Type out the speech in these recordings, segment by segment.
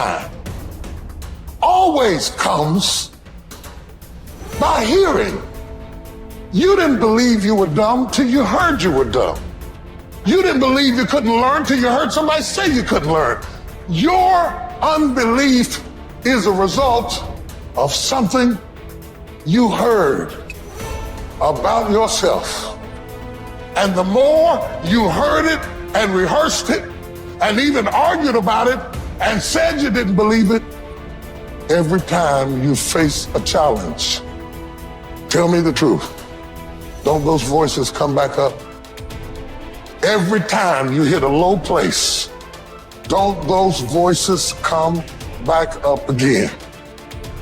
time always comes by hearing. You didn't believe you were dumb till you heard you were dumb. You didn't believe you couldn't learn till you heard somebody say you couldn't learn. Your unbelief is a result of something you heard about yourself. And the more you heard it and rehearsed it and even argued about it and said you didn't believe it, every time you face a challenge, tell me the truth. Don't those voices come back up? Every time you hit a low place, don't those voices come back up again?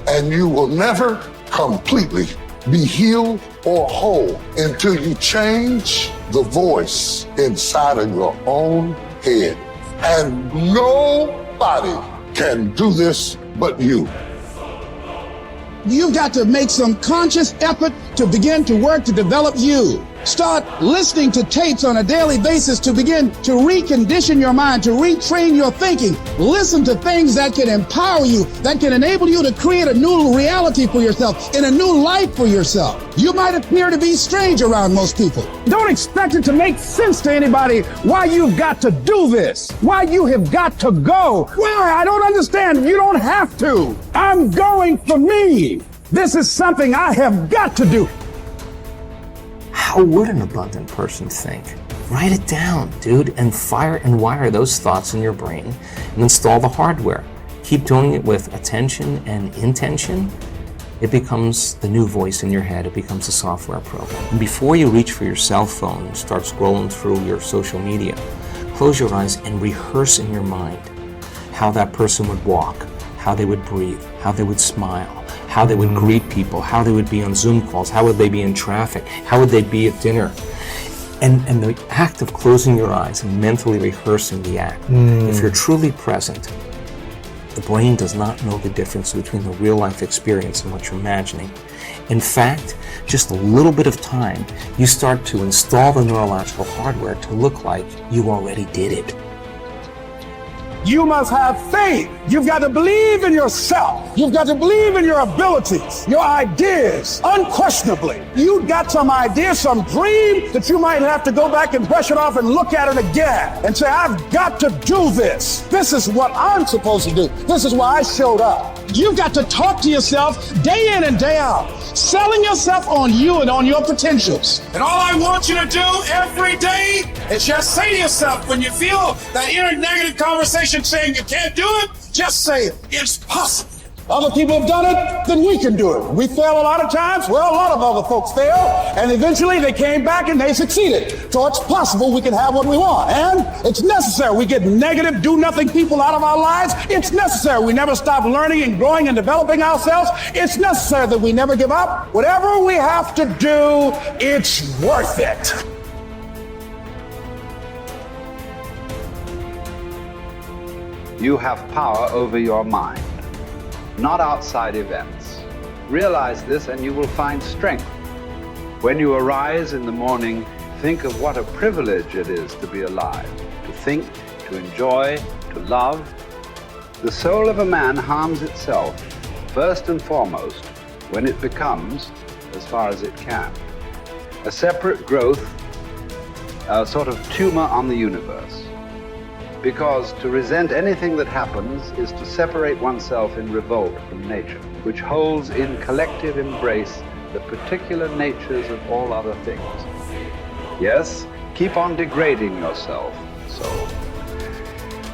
And you will never completely be healed or whole until you change the voice inside of your own head. And nobody can do this but you. You've got to make some conscious effort to begin to work to develop you. Start listening to tapes on a daily basis to begin to recondition your mind, to retrain your thinking. Listen to things that can empower you, that can enable you to create a new reality for yourself and a new life for yourself. You might appear to be strange around most people. Don't expect it to make sense to anybody why you've got to do this, why you have got to go. Why? I don't understand. You don't have to. I'm going for me. This is something I have got to do. How would an abundant person think? Write it down, dude, and fire and wire those thoughts in your brain and install the hardware. Keep doing it with attention and intention. It becomes the new voice in your head. It becomes a software program. And before you reach for your cell phone and start scrolling through your social media, close your eyes and rehearse in your mind how that person would walk, how they would breathe, how they would smile, how they would greet people, how they would be on Zoom calls, how would they be in traffic, how would they be at dinner. And the act of closing your eyes and mentally rehearsing the act, if you're truly present, the brain does not know the difference between the real life experience and what you're imagining. In fact, just a little bit of time, you start to install the neurological hardware to look like you already did it. You must have faith. You've got to believe in yourself. You've got to believe in your abilities, your ideas, unquestionably. You've got some idea, some dream that you might have to go back and brush it off and look at it again and say, I've got to do this. This is what I'm supposed to do. This is why I showed up. You've got to talk to yourself day in and day out, selling yourself on you and on your potentials. And all I want you to do every day is just say to yourself, when you feel that inner negative conversation saying you can't do it, just say it. It's possible. Other people have done it, then we can do it. We fail a lot of times. Well, a lot of other folks fail, and eventually they came back and they succeeded. So it's possible we can have what we want. And it's necessary we get negative, do-nothing people out of our lives. It's necessary we never stop learning and growing and developing ourselves. It's necessary that we never give up. Whatever we have to do, it's worth it. You have power over your mind, not outside events. Realize this and you will find strength. When you arise in the morning, think of what a privilege it is to be alive, to think, to enjoy, to love. The soul of a man harms itself, first and foremost, when it becomes, as far as it can, a separate growth, a sort of tumor on the universe. Because to resent anything that happens is to separate oneself in revolt from nature, which holds in collective embrace the particular natures of all other things. Yes, keep on degrading yourself, soul.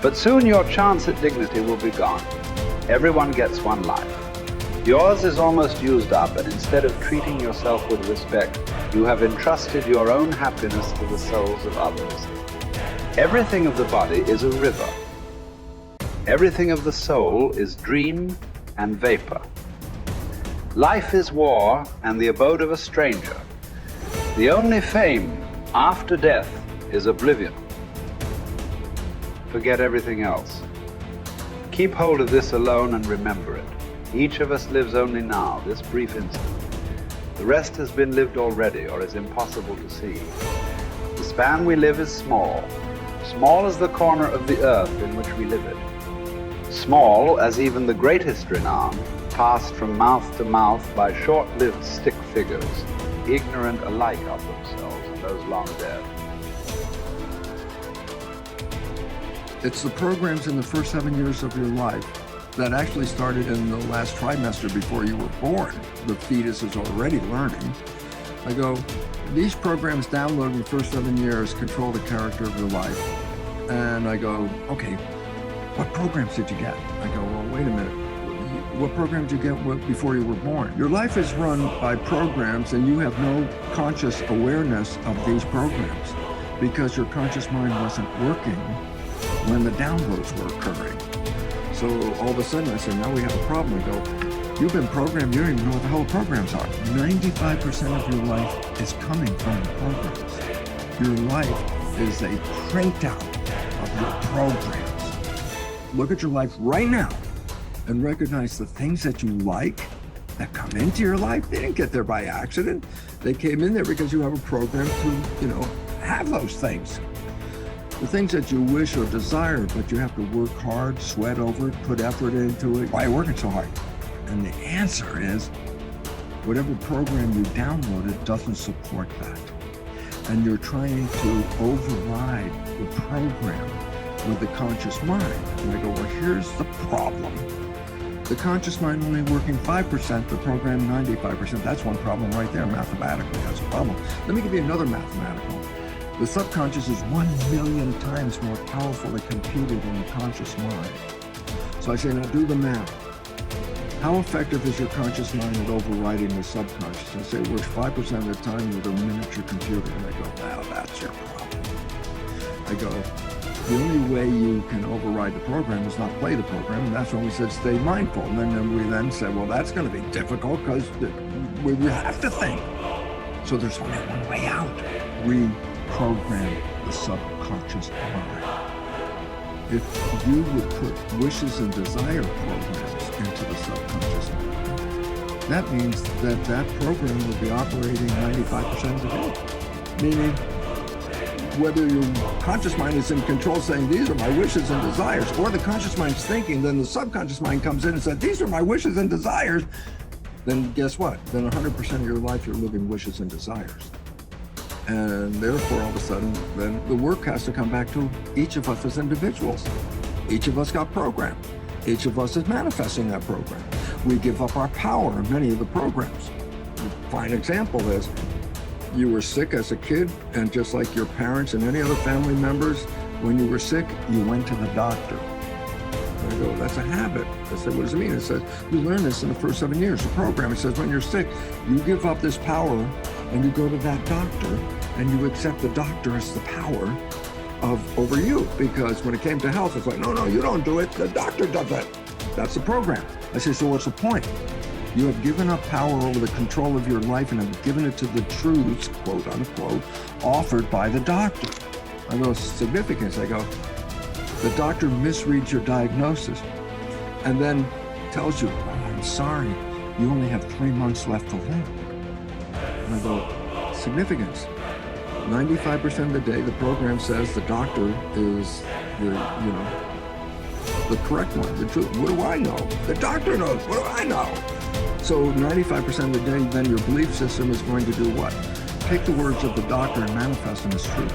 But soon your chance at dignity will be gone. Everyone gets one life. Yours is almost used up, and instead of treating yourself with respect, you have entrusted your own happiness to the souls of others. Everything of the body is a river. Everything of the soul is dream and vapor. Life is war and the abode of a stranger. The only fame after death is oblivion. Forget everything else. Keep hold of this alone and remember it. Each of us lives only now, this brief instant. The rest has been lived already or is impossible to see. The span we live is small. Small as the corner of the earth in which we live it. small as even the greatest renown, passed from mouth to mouth by short-lived stick figures, ignorant alike of themselves and those long dead. It's the programs in the first 7 years of your life that actually started in the last trimester before you were born. The fetus is already learning. I go, these programs downloaded in the first 7 years control the character of your life. And I go, okay, what programs did you get? I go, well, wait a minute. What program did you get before you were born? Your life is run by programs and you have no conscious awareness of these programs because your conscious mind wasn't working when the downloads were occurring. So all of a sudden I said, now we have a problem. I go, you've been programmed, you don't even know what the hell the programs are. 95% of your life is coming from the programs. Your life is a printout of your programs. Look at your life right now and recognize the things that you like that come into your life. They didn't get there by accident. They came in there because you have a program to, have those things. The things that you wish or desire, but you have to work hard, sweat over it, put effort into it. Why are you working so hard? And the answer is, whatever program you downloaded doesn't support that. And you're trying to override the program with the conscious mind. And I go, well, here's the problem. The conscious mind only working 5%, the program 95%. That's one problem right there, mathematically. That's a problem. Let me give you another mathematical. The subconscious is 1,000,000 times more powerfully computed than the conscious mind. So I say, now do the math. How effective is your conscious mind at overriding the subconscious? I say it works 5% of the time with a miniature computer. And I go, now that's your problem. I go, the only way you can override the program is not play the program, and that's when we said stay mindful. And then we then said, well, that's going to be difficult because we have to think. So there's only one way out. Reprogram the subconscious mind. If you would put wishes and desire programs into the subconscious mind, that means that that program will be operating 95% of the day. Meaning, whether your conscious mind is in control saying, these are my wishes and desires, or the conscious mind's thinking, then the subconscious mind comes in and says, these are my wishes and desires, then guess what? Then 100% of your life you're living wishes and desires. And therefore, all of a sudden, then the work has to come back to each of us as individuals. Each of us got programmed. Each of us is manifesting that program. We give up our power in many of the programs. A fine example is, you were sick as a kid, and just like your parents and any other family members, when you were sick, you went to the doctor. I go, that's a habit. I said, what does it mean? It says, you learn this in the first 7 years. The program, it says, when you're sick, you give up this power and you go to that doctor and you accept the doctor as the power over you. Because when it came to health, it's like, no, you don't do it. The doctor does it. That's the program. I say, so what's the point? You have given up power over the control of your life and have given it to the truths, quote unquote, offered by the doctor. I go, significance. I go, the doctor misreads your diagnosis and then tells you, oh, I'm sorry, you only have 3 months left to live. And I go, significance. 95% of the day, the program says the doctor is the correct one, the truth. What do I know? The doctor knows. What do I know? So 95% of the day, then your belief system is going to do what? Take the words of the doctor and manifest them as truth.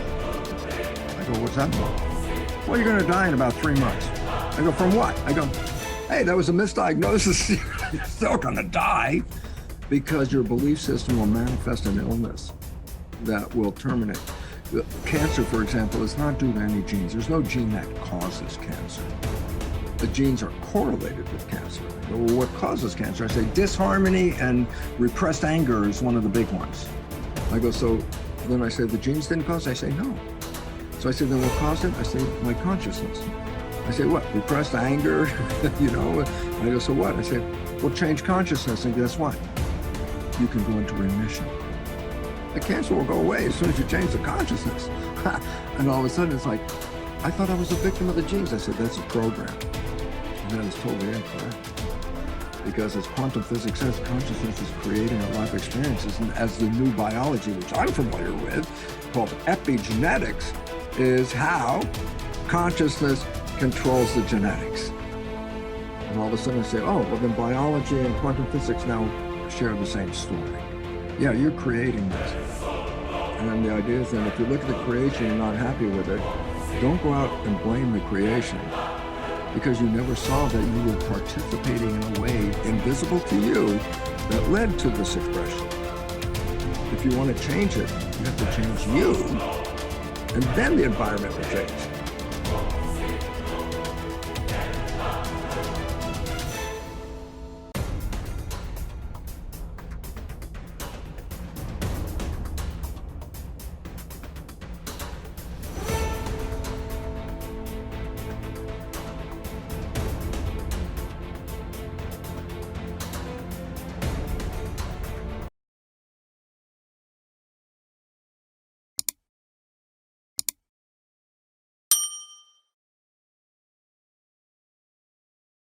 I go, what's that mean? Well, you're going to die in about 3 months. I go, from what? I go, hey, that was a misdiagnosis. You're still going to die because your belief system will manifest an illness that will terminate. Cancer, for example, is not due to any genes. There's no gene that causes cancer. The genes are correlated with cancer. Well, what causes cancer? I say disharmony and repressed anger is one of the big ones. I go, so then I say the genes didn't cause it? I say no. So I say, then what caused it? I say my consciousness. I say, what? Repressed anger, And I go, so what? I say, well, change consciousness, and guess what? You can go into remission. The cancer will go away as soon as you change the consciousness. And all of a sudden it's like, I thought I was a victim of the genes. I said, that's a program. And that is totally incorrect. Because as quantum physics says, consciousness is creating our life experiences. And as the new biology, which I'm familiar with, called epigenetics, is how consciousness controls the genetics. And all of a sudden I say, oh, well then biology and quantum physics now share the same story. Yeah, you're creating this. And then the idea is that if you look at the creation and you're not happy with it, don't go out and blame the creation, because you never saw that you were participating in a way invisible to you that led to this expression. If you want to change it, you have to change you, and then the environment will change.